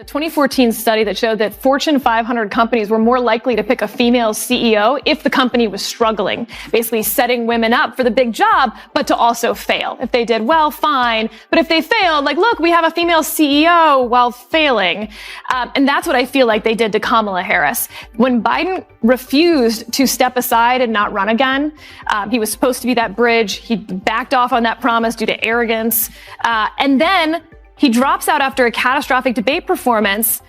2014 study that showed that Fortune 500 companies were more likely to pick a female CEO if the company was struggling, basically setting women up for the big job, but to also fail. If they did well, fine. But if they failed, like, look, we have a female CEO while failing. And that's what I feel like they did to Kamala Harris. When Biden refused to step aside and not run again, he was supposed to be that bridge. He backed off on that promise due to arrogance. And then he drops out after a catastrophic debate performance,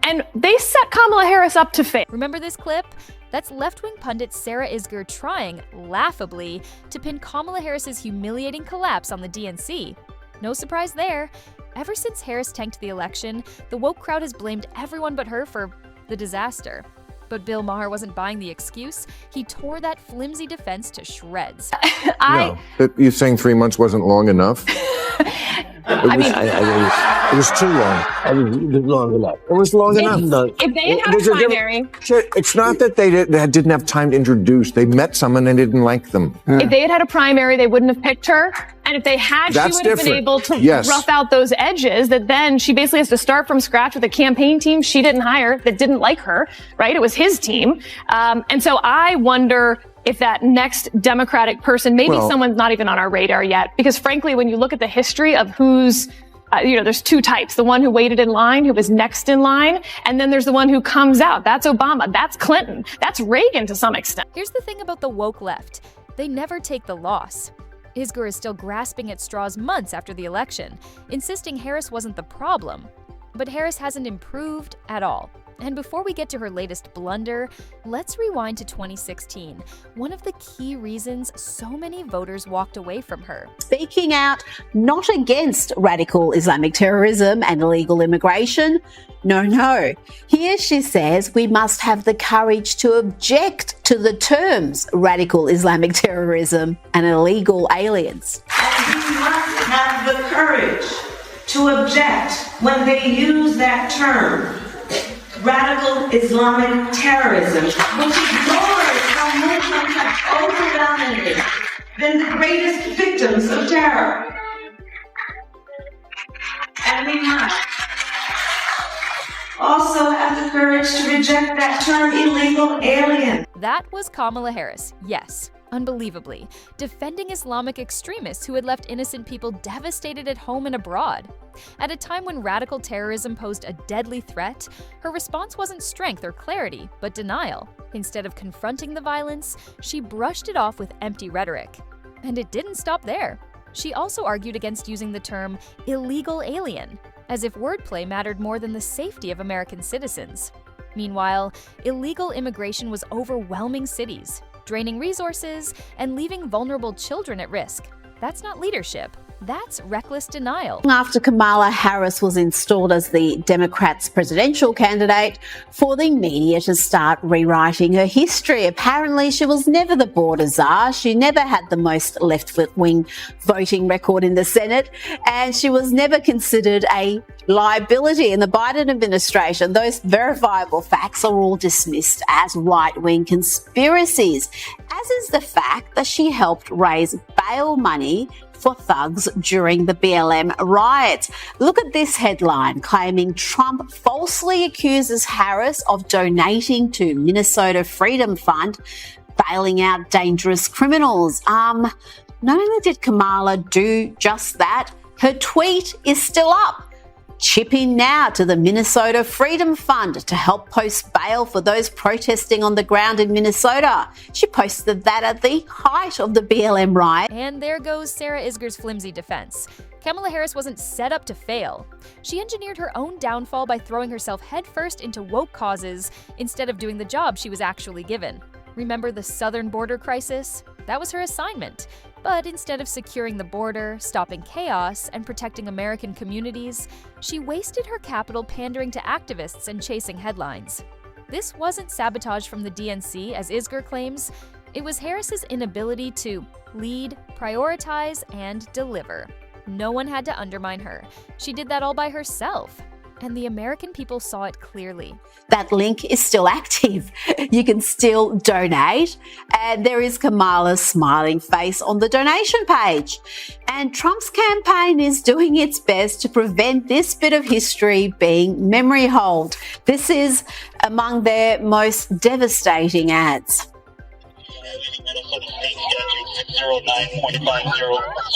and they set Kamala Harris up to fail. Remember this clip? That's left-wing pundit Sarah Isgur trying, laughably, to pin Kamala Harris's humiliating collapse on the DNC. No surprise there. Ever since Harris tanked the election, the woke crowd has blamed everyone but her for the disaster. But Bill Maher wasn't buying the excuse. He tore that flimsy defense to shreds. You're saying 3 months wasn't long enough? It was too long. It was long enough. It was long enough. If they had had a primary. It's not that they didn't have time to introduce. They met someone and didn't like them. If they had had a primary, they wouldn't have picked her. And if they had, she would have been able to rough out those edges that then she basically has to start from scratch with a campaign team she didn't hire that didn't like her, right? It was his team. And so I wonder if that next Democratic person, maybe someone's not even on our radar yet, because frankly, when you look at the history of who's, there's two types, the one who waited in line, who was next in line, and then there's the one who comes out. That's Obama, that's Clinton, that's Reagan to some extent. Here's the thing about the woke left. They never take the loss. Isgur is still grasping at straws months after the election, insisting Harris wasn't the problem. But Harris hasn't improved at all. And before we get to her latest blunder, let's rewind to 2016, one of the key reasons so many voters walked away from her. Speaking out not against radical Islamic terrorism and illegal immigration. No. Here she says we must have the courage to object to the terms radical Islamic terrorism and illegal aliens. And we must have the courage to object when they use that term, radical Islamic terrorism, which ignores how Muslims have overwhelmingly been the greatest victims of terror. And we must also have the courage to reject that term illegal alien. That was Kamala Harris, yes. Unbelievably, defending Islamic extremists who had left innocent people devastated at home and abroad. At a time when radical terrorism posed a deadly threat, her response wasn't strength or clarity, but denial. Instead of confronting the violence, she brushed it off with empty rhetoric. And it didn't stop there. She also argued against using the term illegal alien, as if wordplay mattered more than the safety of American citizens. Meanwhile, illegal immigration was overwhelming cities, draining resources, and leaving vulnerable children at risk. That's not leadership. That's reckless denial. After Kamala Harris was installed as the Democrats' presidential candidate, for the media to start rewriting her history. Apparently, she was never the border czar. She never had the most left-wing voting record in the Senate, and she was never considered a liability in the Biden administration. Those verifiable facts are all dismissed as right-wing conspiracies, as is the fact that she helped raise bail money for thugs during the BLM riots. Look at this headline claiming Trump falsely accuses Harris of donating to Minnesota Freedom Fund, bailing out dangerous criminals. Not only did Kamala do just that, her tweet is still up. Chip in now to the Minnesota Freedom Fund to help post bail for those protesting on the ground in Minnesota. She posted that at the height of the BLM riot. And there goes Sarah Isgur's flimsy defense. Kamala Harris wasn't set up to fail. She engineered her own downfall by throwing herself headfirst into woke causes instead of doing the job she was actually given. Remember the southern border crisis? That was her assignment. But instead of securing the border, stopping chaos, and protecting American communities, she wasted her capital pandering to activists and chasing headlines. This wasn't sabotage from the DNC, as Isgur claims. It was Harris's inability to lead, prioritize, and deliver. No one had to undermine her. She did that all by herself. and the American people saw it clearly. That link is still active. You can still donate, and there is Kamala's smiling face on the donation page. And Trump's campaign is doing its best to prevent this bit of history being memory hold. This is among their most devastating ads.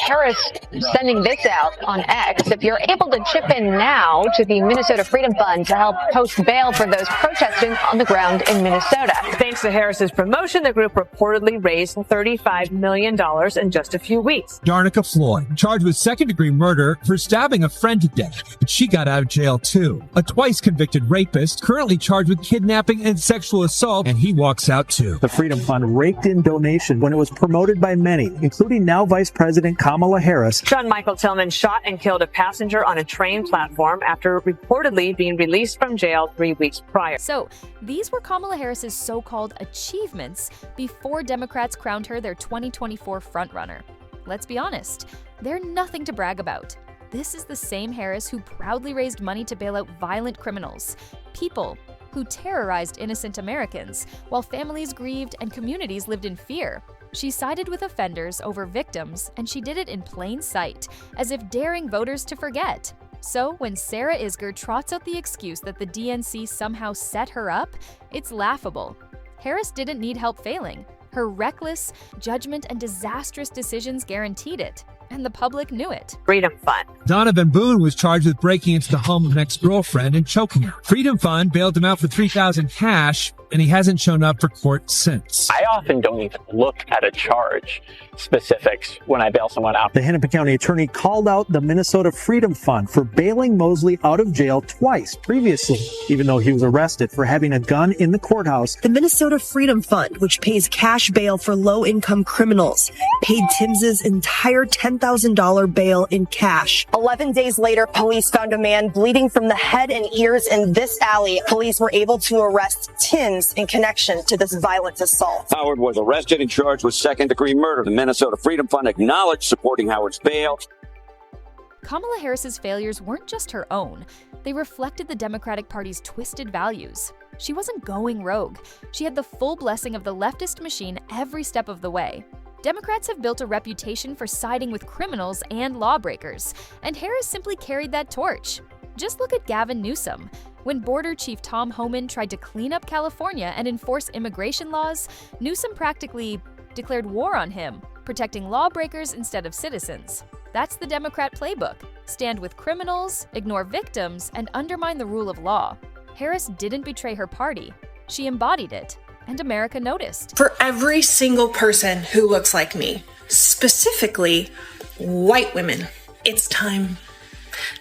Harris sending this out on X. If you're able to chip in now to the Minnesota Freedom Fund to help post bail for those protesting on the ground in Minnesota. Thanks to Harris's promotion, the group reportedly raised $35 million in just a few weeks. Darnica Floyd, charged with second-degree murder for stabbing a friend to death, but she got out of jail too. A twice-convicted rapist, currently charged with kidnapping and sexual assault, and he walks out too. The Freedom Fund raked in donations when it was promoted by many, including now Vice President Kamala Harris. John Michael Tillman shot and killed a passenger on a train platform after reportedly being released from jail 3 weeks prior. So, these were Kamala Harris's so-called achievements before Democrats crowned her their 2024 frontrunner. Let's be honest, they're nothing to brag about. This is the same Harris who proudly raised money to bail out violent criminals, people who terrorized innocent Americans, while families grieved and communities lived in fear. She sided with offenders over victims, and she did it in plain sight, as if daring voters to forget. So when Sarah Isgur trots out the excuse that the DNC somehow set her up, it's laughable. Harris didn't need help failing. Her reckless judgment and disastrous decisions guaranteed it, and the public knew it. Freedom Fund. Donovan Boone was charged with breaking into the home of an ex-girlfriend and choking her. Freedom Fund bailed him out for $3,000 cash, and he hasn't shown up for court since. I often don't even look at a charge specifics when I bail someone out. The Hennepin County attorney called out the Minnesota Freedom Fund for bailing Mosley out of jail twice previously, even though he was arrested for having a gun in the courthouse. The Minnesota Freedom Fund, which pays cash bail for low-income criminals, paid Tims's entire $10,000 bail in cash. 11 days later, police found a man bleeding from the head and ears in this alley. Police were able to arrest Tims in connection to this violent assault. Howard was arrested and charged with second-degree murder. The Minnesota Freedom Fund acknowledged supporting Howard's bail. Kamala Harris's failures weren't just her own. They reflected the Democratic Party's twisted values. She wasn't going rogue. She had the full blessing of the leftist machine every step of the way. Democrats have built a reputation for siding with criminals and lawbreakers, and Harris simply carried that torch. Just look at Gavin Newsom. When Border Chief Tom Homan tried to clean up California and enforce immigration laws, Newsom practically declared war on him, protecting lawbreakers instead of citizens. That's the Democrat playbook. Stand with criminals, ignore victims, and undermine the rule of law. Harris didn't betray her party. She embodied it, and America noticed. For every single person who looks like me, specifically white women, it's time.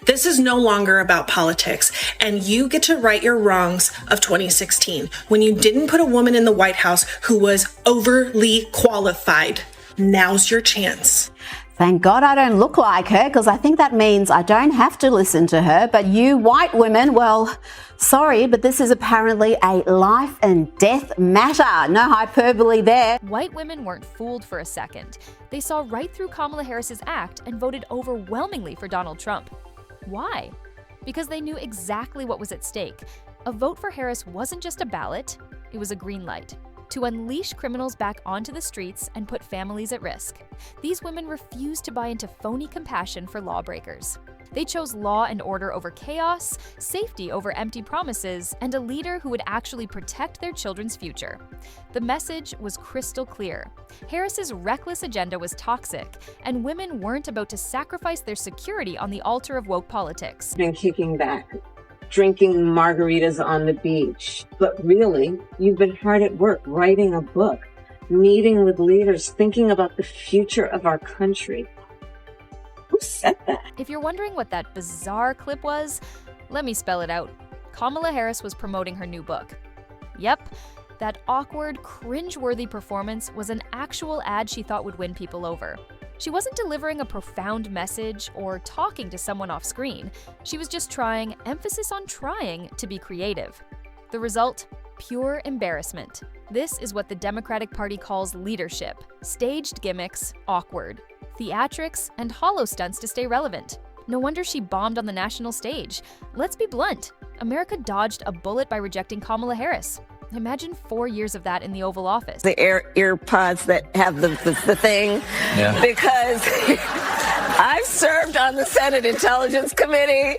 This is no longer about politics, and you get to right your wrongs of 2016 when you didn't put a woman in the White House who was overly qualified. Now's your chance. Thank God I don't look like her, because I think that means I don't have to listen to her. But you white women, well, sorry, but this is apparently a life and death matter. No hyperbole there. White women weren't fooled for a second. They saw right through Kamala Harris's act and voted overwhelmingly for Donald Trump. Why? Because they knew exactly what was at stake. A vote for Harris wasn't just a ballot, it was a green light to unleash criminals back onto the streets and put families at risk. These women refused to buy into phony compassion for lawbreakers. They chose law and order over chaos, safety over empty promises, and a leader who would actually protect their children's future. The message was crystal clear. Harris's reckless agenda was toxic, and women weren't about to sacrifice their security on the altar of woke politics. Been kicking back, drinking margaritas on the beach. But really, you've been hard at work writing a book, meeting with leaders, thinking about the future of our country. Who said that? If you're wondering what that bizarre clip was, let me spell it out. Kamala Harris was promoting her new book. Yep, that awkward, cringe-worthy performance was an actual ad she thought would win people over. She wasn't delivering a profound message or talking to someone off screen. She was just trying, emphasis on trying, to be creative. The result? Pure embarrassment. This is what the Democratic Party calls leadership. Staged gimmicks, awkward. Theatrics, and hollow stunts to stay relevant. No wonder she bombed on the national stage. Let's be blunt. America dodged a bullet by rejecting Kamala Harris. Imagine 4 years of that in the Oval Office. The earpods that have the thing. Yeah. Because I've served on the Senate Intelligence Committee.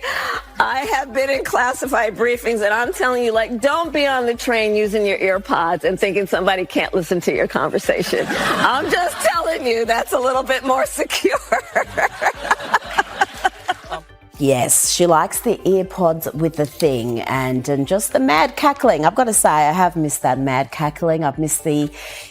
I have been in classified briefings, and I'm telling you, like, don't be on the train using your earpods and thinking somebody can't listen to your conversation. I'm just telling you, that's a little bit more secure. Yes, she likes the earpods with the thing and just the mad cackling. I've got to say, I have missed that mad cackling. I've missed the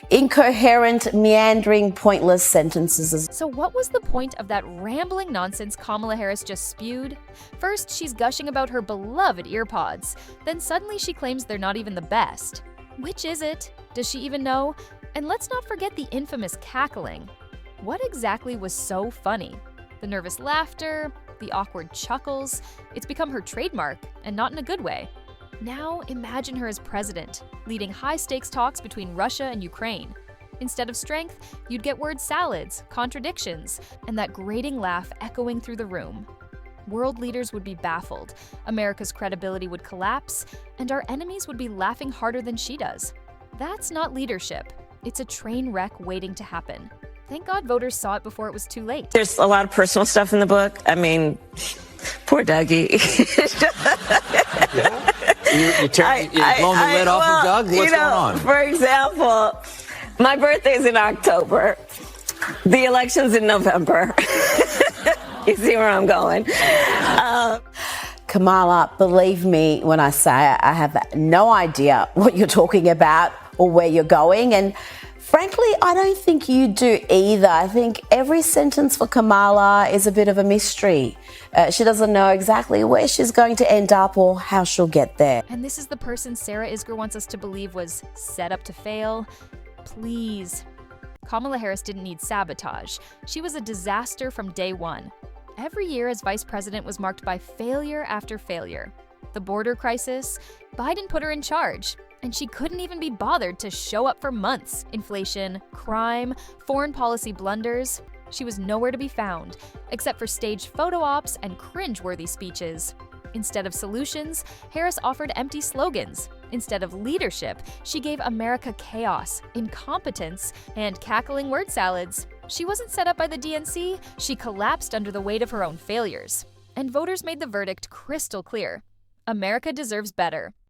incoherent, meandering, pointless sentences. So what was the point of that rambling nonsense Kamala Harris just spewed? First, she's gushing about her beloved earpods. Then suddenly she claims they're not even the best. Which is it? Does she even know? And let's not forget the infamous cackling. What exactly was so funny? The nervous laughter? The awkward chuckles? It's become her trademark, and not in a good way. Now imagine her as president, leading high-stakes talks between Russia and Ukraine. Instead of strength, you'd get word salads, contradictions, and that grating laugh echoing through the room. World leaders would be baffled, America's credibility would collapse, and our enemies would be laughing harder than she does. That's not leadership. It's a train wreck waiting to happen. Thank God voters saw it before it was too late. There's a lot of personal stuff in the book. I mean, poor Dougie. You're blowing the lid off of Doug? What's going on? For example, my birthday's in October. The election's in November. You see where I'm going? Kamala, believe me when I say I have no idea what you're talking about or where you're going. And frankly, I don't think you do either. I think every sentence for Kamala is a bit of a mystery. She doesn't know exactly where she's going to end up or how she'll get there. And this is the person Sarah Isgur wants us to believe was set up to fail? Please. Kamala Harris didn't need sabotage. She was a disaster from day one. Every year as vice president was marked by failure after failure. The border crisis, Biden put her in charge. And she couldn't even be bothered to show up for months. Inflation, crime, foreign policy blunders. She was nowhere to be found, except for staged photo ops and cringe-worthy speeches. Instead of solutions, Harris offered empty slogans. Instead of leadership, she gave America chaos, incompetence, and cackling word salads. She wasn't set up by the DNC, she collapsed under the weight of her own failures. And voters made the verdict crystal clear. America deserves better.